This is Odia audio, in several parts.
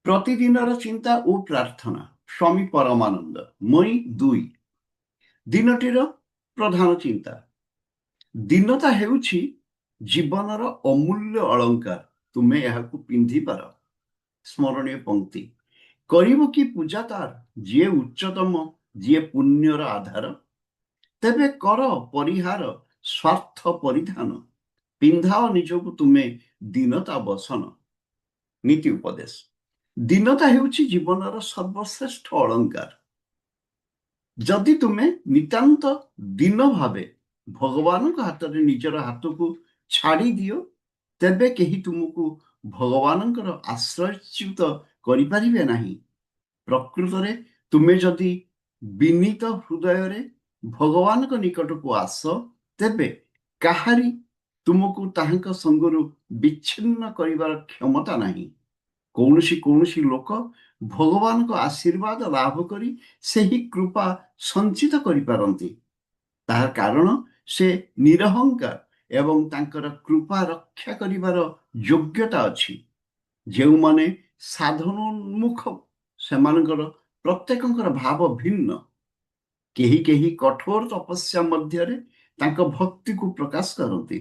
ପ୍ରତିଦିନର ଚିନ୍ତା ଓ ପ୍ରାର୍ଥନା। ସ୍ୱାମୀ ପରମାନନ୍ଦ। ମଇ 2। ଦିନଟିର ପ୍ରଧାନ ଚିନ୍ତା। ଦୀନତା ହେଉଛି ଜୀବନର ଅମୂଲ୍ୟ ଅଳଙ୍କାର, ତୁମେ ଏହାକୁ ପିନ୍ଧିପାର। ସ୍ମରଣୀୟ ପଂକ୍ତି। କରିବ କି ପୂଜା ତାର, ଯିଏ ଉଚ୍ଚତମ, ଯିଏ ପୁଣ୍ୟର ଆଧାର। ତେବେ କର ପରିହାର ସ୍ୱାର୍ଥ ପରିଧାନ, ପିନ୍ଧାଅ ନିଜକୁ ତୁମେ ଦୀନତା ବସନ। ନୀତି ଉପଦେଶ। ଦୀନତା ହେଉଛି ଜୀବନର ସର୍ବଶ୍ରେଷ୍ଠ ଅଳଙ୍କାର। ଯଦି ତୁମେ ନିତାନ୍ତ ଦୀନ ଭାବେ ଭଗବାନଙ୍କ ହାତରେ ନିଜର ହାତକୁ ଛାଡ଼ି ଦିଅ, ତେବେ କେହି ତୁମକୁ ଭଗବାନଙ୍କର ଆଶ୍ରୟଚ୍ୟୁତ କରିପାରିବେ ନାହିଁ। ପ୍ରକୃତରେ ତୁମେ ଯଦି ବିନୀତ ହୃଦୟରେ ଭଗବାନଙ୍କ ନିକଟକୁ ଆସ, ତେବେ କାହାରି ତୁମକୁ ତାହାଙ୍କ ସଙ୍ଗରୁ ବିଚ୍ଛିନ୍ନ କରିବାର କ୍ଷମତା ନାହିଁ। କୌଣସି ଲୋକ ଭଗବାନଙ୍କ ଆଶୀର୍ବାଦ ଲାଭ କରି ସେହି କୃପା ସଞ୍ଚିତ କରିପାରନ୍ତି। ତାହାର କାରଣ ସେ ନିରହଙ୍କାର ଏବଂ ତାଙ୍କର କୃପା ରକ୍ଷା କରିବାର ଯୋଗ୍ୟତା ଅଛି। ଯେଉଁମାନେ ସାଧନୋନ୍ମୁଖ, ସେମାନଙ୍କର ପ୍ରତ୍ୟେକଙ୍କର ଭାବ ଭିନ୍ନ। କେହି କଠୋର ତପସ୍ୟା ମଧ୍ୟରେ ତାଙ୍କ ଭକ୍ତିକୁ ପ୍ରକାଶ କରନ୍ତି।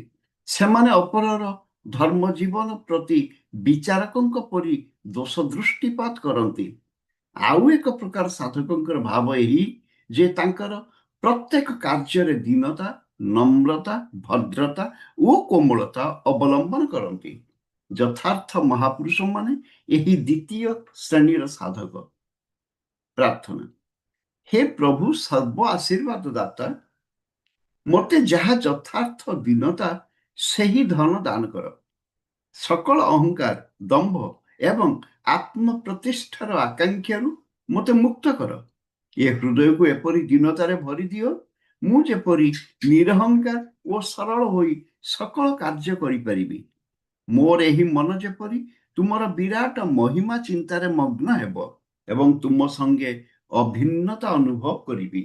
ସେମାନେ ଅପରର ଧର୍ମ ଜୀବନ ପ୍ରତି ବିଚାରକଙ୍କ ପରି ଦୋଷ ଦୃଷ୍ଟିପାତ କରନ୍ତି। ଆଉ ଏକ ପ୍ରକାର ସାଧକଙ୍କର ଭାବ ଏହି ଯେ ତାଙ୍କର ପ୍ରତ୍ୟେକ କାର୍ଯ୍ୟରେ ଦୀନତା, ନମ୍ରତା, ଭଦ୍ରତା ଓ କୋମଳତା ଅବଲମ୍ବନ କରନ୍ତି। ଯଥାର୍ଥ ମହାପୁରୁଷମାନେ ଏହି ଦ୍ୱିତୀୟ ଶ୍ରେଣୀର ସାଧକ। ପ୍ରାର୍ଥନା। ହେ ପ୍ରଭୁ ସର୍ବ ଆଶୀର୍ବାଦ ଦାତା, ମୋତେ ଯାହା ଯଥାର୍ଥ ଦୀନତା ସେହି ଧନ ଦାନ କର। ସକଳ ଅହଙ୍କାର, ଦମ୍ଭ ଏବଂ ଆତ୍ମପ୍ରତିଷ୍ଠାର ଆକାଂକ୍ଷାରୁ ମୋତେ ମୁକ୍ତ କର। ଏ ହୃଦୟକୁ ଏପରି ଦୀନତାରେ ଭରି ଦିଅ, ମୁଁ ଯେପରି ନିରହଙ୍କାର ଓ ସରଳ ହୋଇ ସକଳ କାର୍ଯ୍ୟ କରିପାରିବି। ମୋର ଏହି ମନ ଯେପରି ତୁମର ବିରାଟ ମହିମା ଚିନ୍ତାରେ ମଗ୍ନ ହେବ ଏବଂ ତୁମ ସଙ୍ଗେ ଅଭିନ୍ନତା ଅନୁଭବ କରିବି।